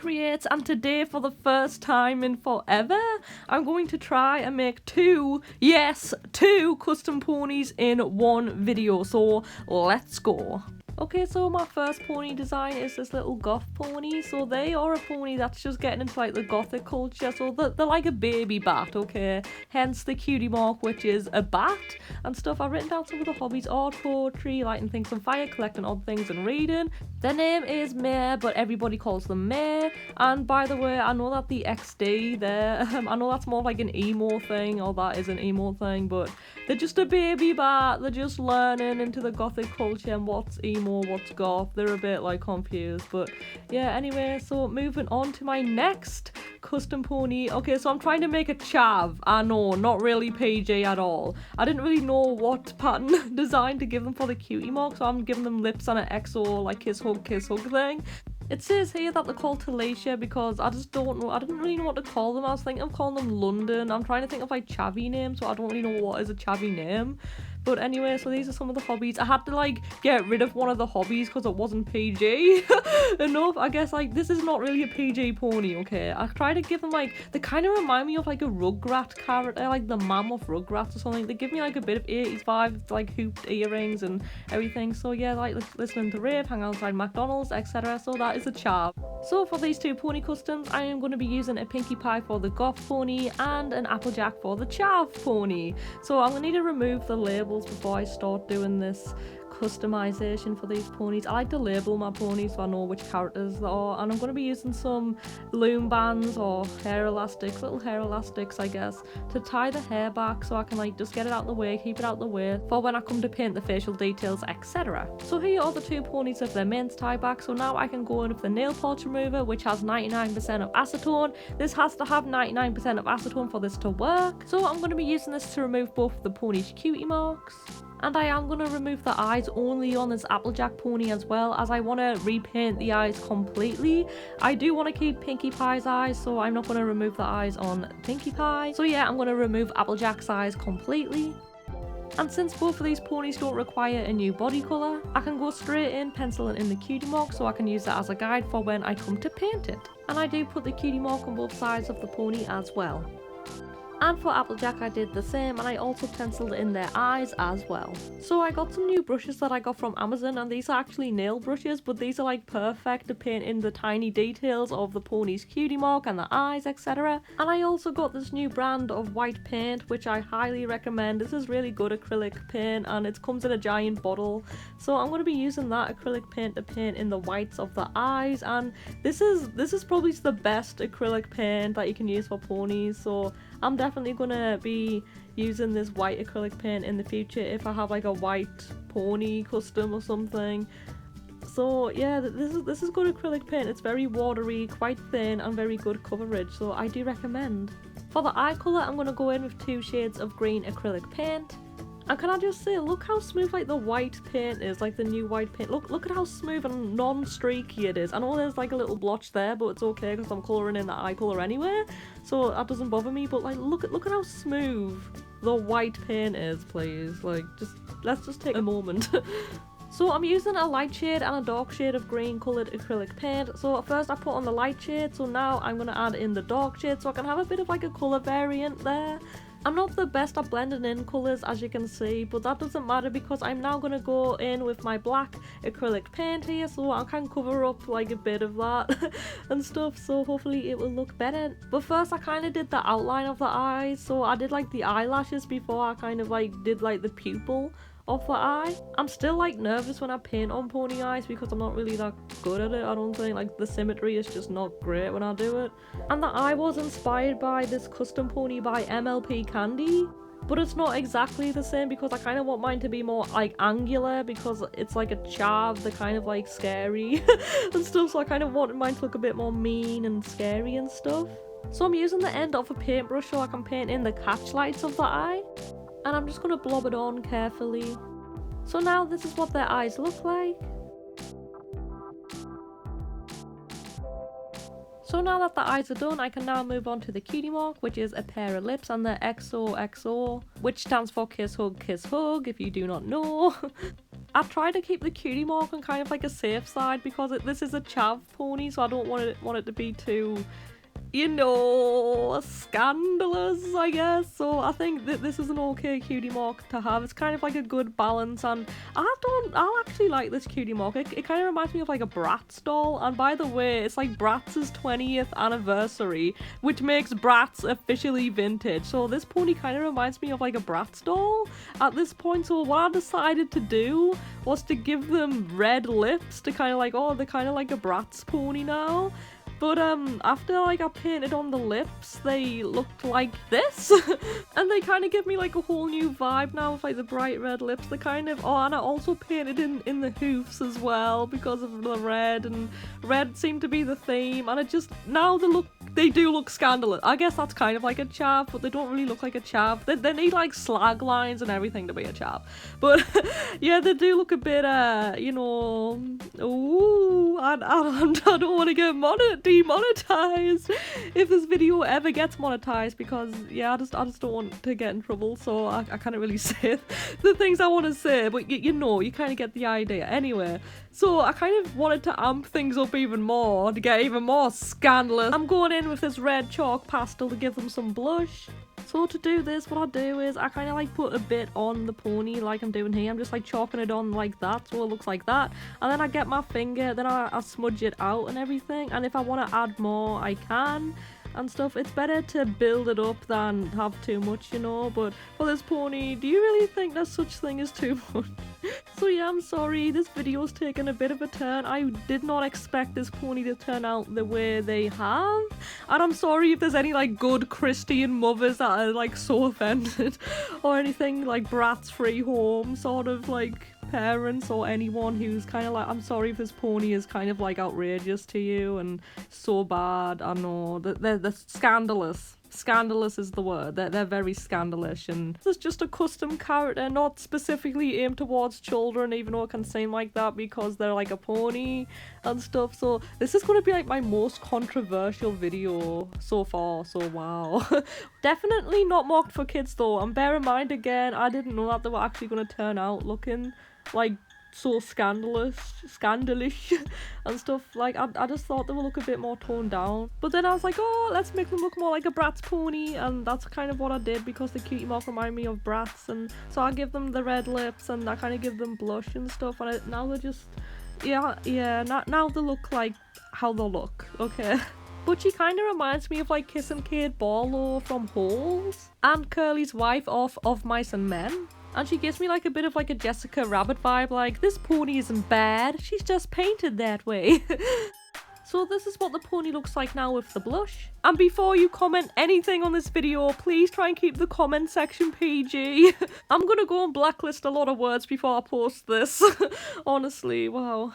Creates, and today for the first time in forever I'm going to try and make two custom ponies in one video, so let's go. Okay, so my first pony design is this little goth pony. So they are a pony that's just getting into like the gothic culture. So they're like a baby bat, okay? Hence the cutie mark, which is a bat and stuff. I've written down some of the hobbies: art, poetry, lighting things on fire, collecting odd things and reading. Their name is May, but everybody calls them May. And by the way, I know that the XD there, I know that's more like an emo thing, or that is an emo thing, but they're just a baby bat. They're just learning into the gothic culture and what's emo, what's goth. They're a bit like confused, but yeah, anyway, so moving on to my next custom pony. Okay, so I'm trying to make a chav. I know, not really PG at all. I didn't really know what pattern design to give them for the cutie mark, so I'm giving them lips and an XO like kiss hug thing. It says here that they're called Talacia because I just don't know. I didn't really know what to call them. I was thinking of calling them London. I'm trying to think of like chavvy names, so I don't really know what is a chavvy name. But anyway, so these are some of the hobbies. I had to like get rid of one of the hobbies because it wasn't PG enough. I guess like this is not really a PG pony, okay? I try to give them like, they kind of remind me of like a Rugrat character, like the Mammoth Rugrats or something. They give me like a bit of 80s vibes, like hooped earrings and everything. So yeah, like listening to rave, hang outside McDonald's, etc. So that is a chav. So for these two pony customs, I am going to be using a Pinkie Pie for the goth pony and an Applejack for the chav pony. So I'm going to need to remove the labels before I start doing this customization for these ponies. I like to label my ponies so I know which characters they are, and I'm going to be using some loom bands or hair elastics, little hair elastics I guess, to tie the hair back so I can like just get it out of the way, keep it out of the way for when I come to paint the facial details, etc. So here are the two ponies with their mains tied back. So now I can go in with the nail polish remover, which has 99% of acetone. This has to have 99% of acetone for this to work. So I'm going to be using this to remove both the pony's cutie marks. And I am going to remove the eyes only on this Applejack pony as well, as I want to repaint the eyes completely. I do want to keep Pinkie Pie's eyes, so I'm not going to remove the eyes on Pinkie Pie. So yeah, I'm going to remove Applejack's eyes completely. And since both of these ponies don't require a new body colour, I can go straight in penciling in the cutie mark so I can use that as a guide for when I come to paint it. And I do put the cutie mark on both sides of the pony as well. And for Applejack I did the same, and I also penciled in their eyes as well. So I got some new brushes that I got from Amazon, and these are actually nail brushes, but these are like perfect to paint in the tiny details of the pony's cutie mark and the eyes, etc. And I also got this new brand of white paint, which I highly recommend. This is really good acrylic paint, and it comes in a giant bottle. So I'm going to be using that acrylic paint to paint in the whites of the eyes, and this is probably the best acrylic paint that you can use for ponies. So I'm definitely gonna be using this white acrylic paint in the future if I have like a white pony custom or something. So yeah, this is good acrylic paint. It's very watery, quite thin, and very good coverage, so I do recommend. For the eye colour, I'm gonna go in with 2 shades of green acrylic paint. And can I just say, look how smooth like the white paint is, like the new white paint. Look at how smooth and non-streaky it is. I know there's like a little blotch there, but it's okay because I'm colouring in the eye colour anyway, so that doesn't bother me. But like, look at how smooth the white paint is, please. Like, let's just take a moment. So I'm using a light shade and a dark shade of green coloured acrylic paint. So at first I put on the light shade, so now I'm going to add in the dark shade so I can have a bit of like a colour variant there. I'm not the best at blending in colours, as you can see, but that doesn't matter because I'm now going to go in with my black acrylic paint here, so I can cover up like a bit of that and stuff, so hopefully it will look better. But first I kind of did the outline of the eyes, so I did like the eyelashes before I kind of like did like the pupil of the eye. I'm still like nervous when I paint on pony eyes because I'm not really that good at it. I don't think, like, the symmetry is just not great when I do it. And the eye was inspired by this custom pony by MLP Candy, but it's not exactly the same because I kind of want mine to be more like angular because it's like a chav, they're kind of like scary and stuff, so I kind of wanted mine to look a bit more mean and scary and stuff. So I'm using the end of a paintbrush so I can paint in the catch lights of the eye. And I'm just going to blob it on carefully. So now this is what their eyes look like. So now that the eyes are done, I can now move on to the cutie mark, which is a pair of lips and the XOXO, which stands for kiss hug, if you do not know. I try to keep the cutie mark on kind of like a safe side because this is a chav pony, so I don't want it to be too, you know, scandalous, I guess. So I think that this is an okay cutie mark to have. It's kind of like a good balance, and I actually like this cutie mark. It kind of reminds me of like a Bratz doll, and by the way, it's like Bratz's 20th anniversary, which makes Bratz officially vintage. So this pony kind of reminds me of like a Bratz doll at this point. So what I decided to do was to give them red lips to kind of like, oh, they're kind of like a Bratz pony now. But after like I painted on the lips, they looked like this. And they kind of give me like a whole new vibe now with like the bright red lips. They kind of, oh, and I also painted in the hoofs as well because of the red, and red seemed to be the theme, and it just, now they do look scandalous. I guess that's kind of like a chav, but they don't really look like a chav. They need like slag lines and everything to be a chav. But yeah, they do look a bit, you know, ooh, I don't want to get demonetized if this video ever gets monetized, because yeah, I just don't want to get in trouble, so I can't really say the things I want to say, but you know, you kind of get the idea. Anyway, so I kind of wanted to amp things up even more to get even more scandalous. I'm going in with this red chalk pastel to give them some blush. So to do this, what I do is I kind of like put a bit on the pony like I'm doing here. I'm just like chalking it on like that, so it looks like that. And then I get my finger, then I smudge it out and everything. And if I want to add more, I can and stuff. It's better to build it up than have too much, you know. But for this pony, do you really think there's such thing as too much? So yeah, I'm sorry, this video's taken a bit of a turn. I did not expect this pony to turn out the way they have. And I'm sorry if there's any like good Christian mothers that are like so offended or anything, like Bratz free home sort of like parents or anyone who's kind of like, I'm sorry if this pony is kind of like outrageous to you and so bad. I know that they're scandalous. Scandalous is the word. They're very scandalous, and this is just a custom character, not specifically aimed towards children, even though it can seem like that because they're like a pony and stuff. So this is going to be like my most controversial video so far, so wow. Definitely not marked for kids though, and bear in mind again, I didn't know that they were actually going to turn out looking like so scandalous and stuff. Like I just thought they would look a bit more toned down, but then I was like, oh, let's make them look more like a Bratz pony, and that's kind of what I did because the cutie mark remind me of Bratz, and so I give them the red lips and I kind of give them blush and stuff, and now they're just, yeah, now they look like how they look, okay. But she kind of reminds me of like Kiss and Kate Barlow from Holes and Curly's wife of Mice and Men. And she gives me like a bit of like a Jessica Rabbit vibe, like, this pony isn't bad, she's just painted that way. So this is what the pony looks like now with the blush. And before you comment anything on this video, please try and keep the comment section PG. I'm gonna go and blacklist a lot of words before I post this. Honestly, wow.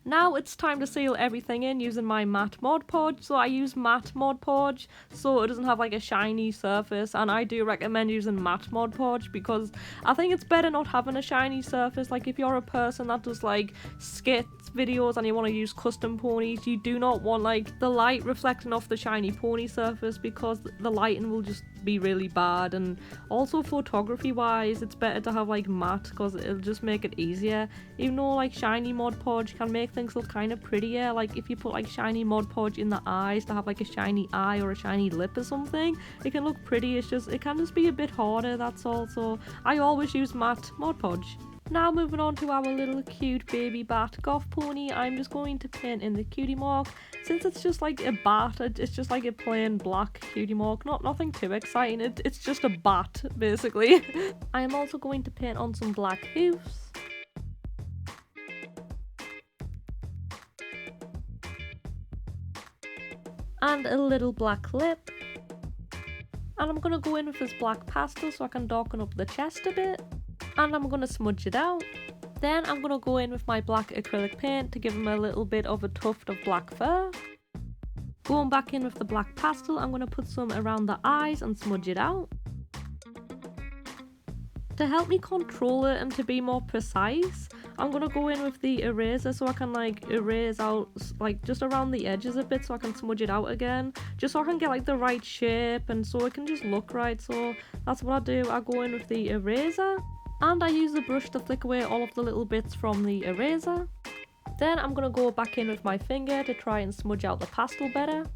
Now it's time to seal everything in using my matte Mod Podge. So I use matte Mod Podge so it doesn't have like a shiny surface, and I do recommend using matte Mod Podge because I think it's better not having a shiny surface. Like if you're a person that does like skits videos and you want to use custom ponies, you do not want like the light reflecting off the shiny pony surface because the lighting will just be really bad. And also photography wise, it's better to have like matte because it'll just make it easier. Even though like shiny Mod Podge can make things look kind of prettier, like if you put like shiny Mod Podge in the eyes to have like a shiny eye or a shiny lip or something, it can look pretty. It's just, it can just be a bit harder, that's all. So I always use matte Mod Podge. Now moving on to our little cute baby bat Goth pony, I'm just going to paint in the cutie mark. Since it's just like a bat, it's just like a plain black cutie mark, nothing too exciting, it's just a bat basically. I am also going to paint on some black hoofs. And a little black lip. And I'm going to go in with this black pastel so I can darken up the chest a bit. And I'm going to smudge it out. Then I'm going to go in with my black acrylic paint to give him a little bit of a tuft of black fur. Going back in with the black pastel, I'm going to put some around the eyes and smudge it out. To help me control it and to be more precise, I'm going to go in with the eraser so I can like erase out like just around the edges a bit so I can smudge it out again. Just so I can get like the right shape and so it can just look right. So that's what I do. I go in with the eraser. And I use the brush to flick away all of the little bits from the eraser. Then I'm going to go back in with my finger to try and smudge out the pastel better,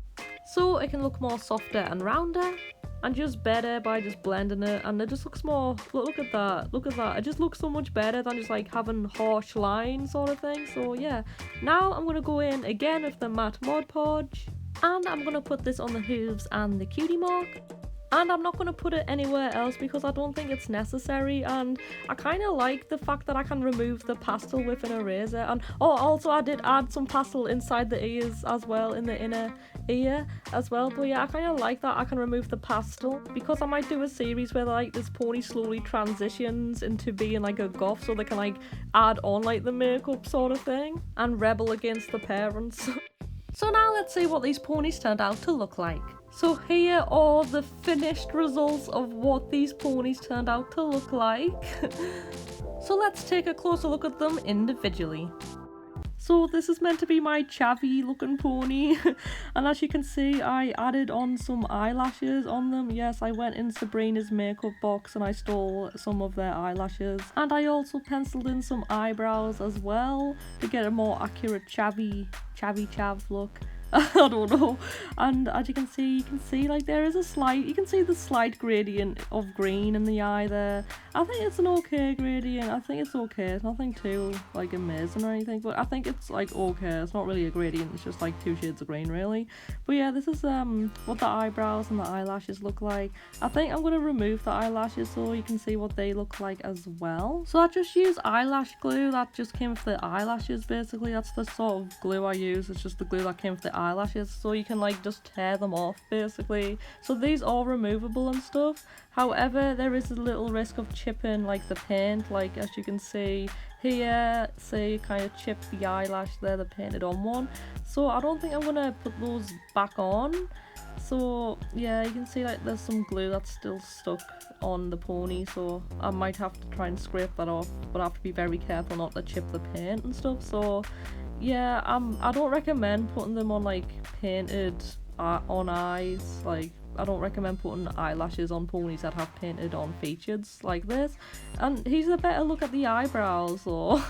so it can look more softer and rounder, and just better by just blending it, and it just looks more, look at that, it just looks so much better than just like having harsh lines sort of thing. So yeah, now I'm going to go in again with the matte Mod Podge, and I'm going to put this on the hooves and the cutie mark. And I'm not going to put it anywhere else because I don't think it's necessary, and I kind of like the fact that I can remove the pastel with an eraser. And oh, also I did add some pastel inside the ears as well, in the inner ear as well. But yeah, I kind of like that I can remove the pastel, because I might do a series where like this pony slowly transitions into being like a goth, so they can like add on like the makeup sort of thing and rebel against the parents. So now let's see what these ponies turned out to look like. So here are the finished results of what these ponies turned out to look like. So let's take a closer look at them individually. So this is meant to be my chavvy looking pony, and as you can see I added on some eyelashes on them. Yes, I went in Sabrina's makeup box and I stole some of their eyelashes, and I also penciled in some eyebrows as well to get a more accurate chavvy chav look. I don't know. And as you can see like there is a slight, you can see the slight gradient of green in the eye there. I think it's an okay gradient. I think it's okay. It's nothing too like amazing or anything, but I think it's like okay. It's not really a gradient, it's just like 2 shades of green really. But yeah, this is what the eyebrows and the eyelashes look like. I think I'm gonna remove the eyelashes so you can see what they look like as well. So I just use eyelash glue that just came with the eyelashes basically. That's the sort of glue I use. It's just the glue that came with the eyelashes, so you can like just tear them off basically. So these are removable and stuff. However, there is a little risk of chipping like the paint, like as you can see here, say kind of chip the eyelash there, the painted on one. So I don't think I'm gonna put those back on. So yeah, you can see like there's some glue that's still stuck on the pony, so I might have to try and scrape that off, but I have to be very careful not to chip the paint and stuff. So yeah, I don't recommend putting them on like painted on eyes. Like I don't recommend putting eyelashes on ponies that have painted on features like this. And here's a better look at the eyebrows though.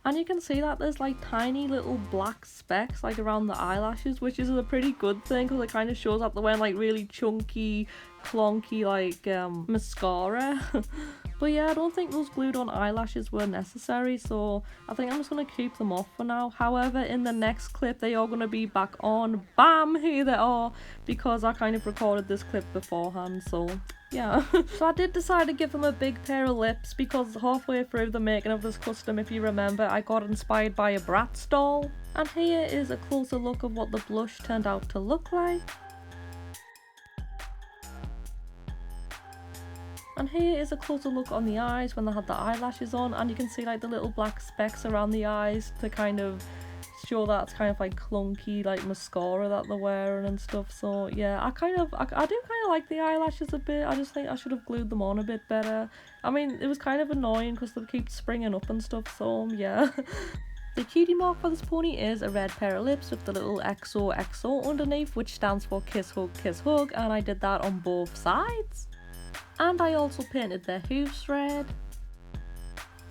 And you can see that there's like tiny little black specks like around the eyelashes, which is a pretty good thing because it kind of shows that they're wearing like really chunky, clunky like mascara. But yeah, I don't think those glued on eyelashes were necessary, so I think I'm just going to keep them off for now. However, in the next clip they are going to be back on. Bam! Here they are, because I kind of recorded this clip beforehand, so yeah. So I did decide to give them a big pair of lips because halfway through the making of this custom, if you remember, I got inspired by a Bratz doll. And here is a closer look of what the blush turned out to look like. And here is a closer look on the eyes when they had the eyelashes on, and you can see like the little black specks around the eyes to kind of show that it's kind of like clunky like mascara that they're wearing and stuff. So yeah, I do kind of like the eyelashes a bit. I just think I should have glued them on a bit better. I mean, it was kind of annoying because they keep springing up and stuff, so yeah. The cutie mark for this pony is a red pair of lips with the little XOXO underneath, which stands for kiss hug, and I did that on both sides. And I also painted their hooves red.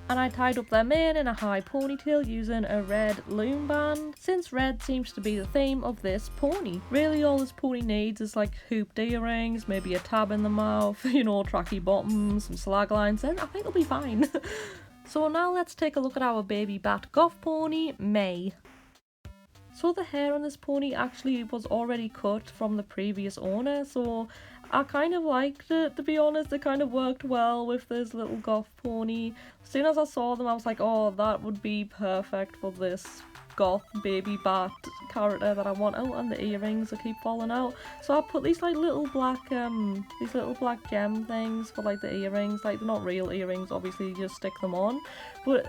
And I tied up their mane in a high ponytail using a red loom band, since red seems to be the theme of this pony. Really all this pony needs is like hooped earrings, maybe a tab in the mouth, you know, tracky bottoms, some slag lines, and I think they'll be fine. So now let's take a look at our baby bat goth pony, May. So the hair on this pony actually was already cut from the previous owner, so I kind of liked it, to be honest. It kind of worked well with this little goth pony. As soon as I saw them I was like, oh, that would be perfect for this goth baby bat character that I want. Oh, and the earrings that keep falling out. So I put these like little black gem things for like the earrings. Like they're not real earrings, obviously, you just stick them on. But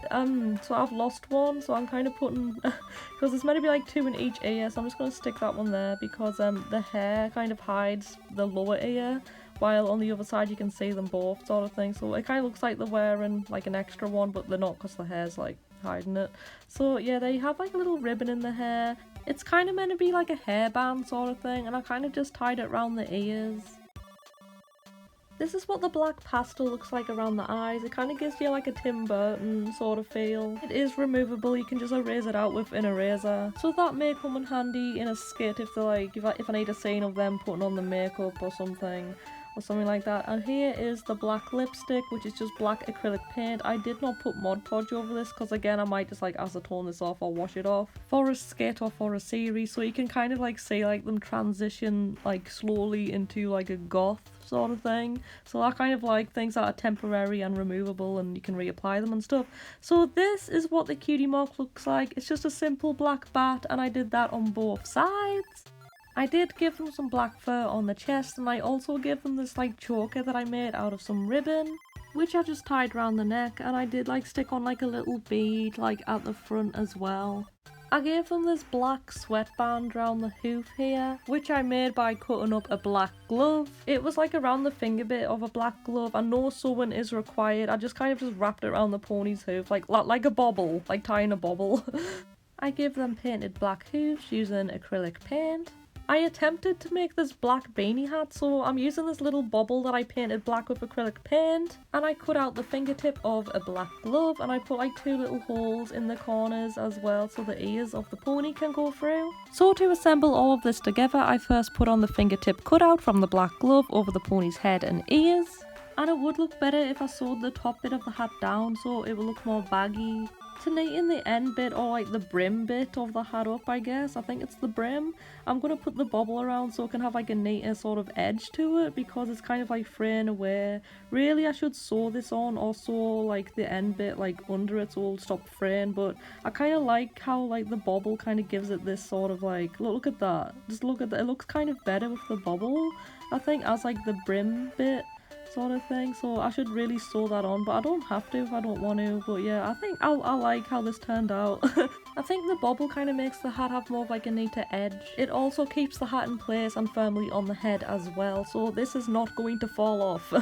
so I've lost one, so I'm kind of putting because there's meant to be like 2 in each ear, so I'm just going to stick that one there because the hair kind of hides the lower ear, while on the other side you can see them both sort of thing. So it kind of looks like they're wearing like an extra one, but they're not because the hair's like hiding it. So yeah, they have like a little ribbon in the hair. It's kind of meant to be like a hairband sort of thing, and I kind of just tied it around the ears. This is what the black pastel looks like around the eyes. It kind of gives you like a Tim Burton sort of feel. It is removable, you can just erase it out with an eraser. So that may come in handy in a skit if they're like, if I need a scene of them putting on the makeup or something like that. And here is the black lipstick, which is just black acrylic paint. I did not put Mod Podge over this because again I might just like acetone this off or wash it off for a skit or for a series, so you can kind of like see like them transition like slowly into like a goth sort of thing. So I kind of like things that are temporary and removable and you can reapply them and stuff. So this is what the cutie mark looks like. It's just a simple black bat and I did that on both sides. I did give them some black fur on the chest, and I also gave them this like choker that I made out of some ribbon, which I just tied around the neck, and I did like stick on like a little bead like at the front as well. I gave them this black sweatband around the hoof here, which I made by cutting up a black glove. It was like around the finger bit of a black glove and no sewing is required. I just kind of just wrapped it around the pony's hoof like a bobble, like tying a bobble. I gave them painted black hooves using acrylic paint. I attempted to make this black beanie hat, so I'm using this little bobble that I painted black with acrylic paint, and I cut out the fingertip of a black glove and I put like 2 little holes in the corners as well so the ears of the pony can go through. So to assemble all of this together, I first put on the fingertip cutout from the black glove over the pony's head and ears, and it would look better if I sewed the top bit of the hat down so it would look more baggy. To neaten the end bit or like the brim bit of the hat up, I guess, I think it's the brim, I'm going to put the bobble around so it can have like a neater sort of edge to it because it's kind of like fraying away. Really I should sew this on or sew like the end bit like under it so it'll stop fraying, but I kind of like how like the bobble kind of gives it this sort of like, look at that, just look at that, it looks kind of better with the bobble I think as like the brim bit sort of thing, so I should really sew that on, but I don't have to if I don't want to. But yeah, I think I like how this turned out. I think the bobble kind of makes the hat have more of like a neater edge. It also keeps the hat in place and firmly on the head as well, so this is not going to fall off.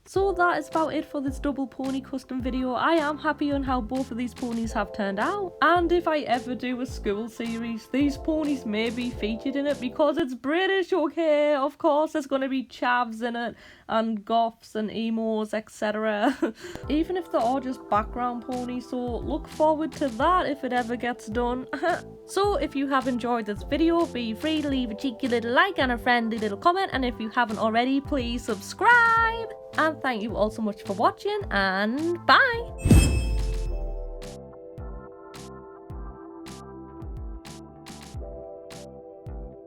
So that is about it for this double pony custom video. I am happy on how both of these ponies have turned out. And if I ever do a school series, these ponies may be featured in it because it's British, okay? Of course there's going to be chavs in it and goths and emos, etc. Even if they're all just background ponies, so look forward to that if it ever gets done. So if you have enjoyed this video, be free to leave a cheeky little like and a friendly little comment, and if you haven't already, please subscribe. And thank you all so much for watching, and bye!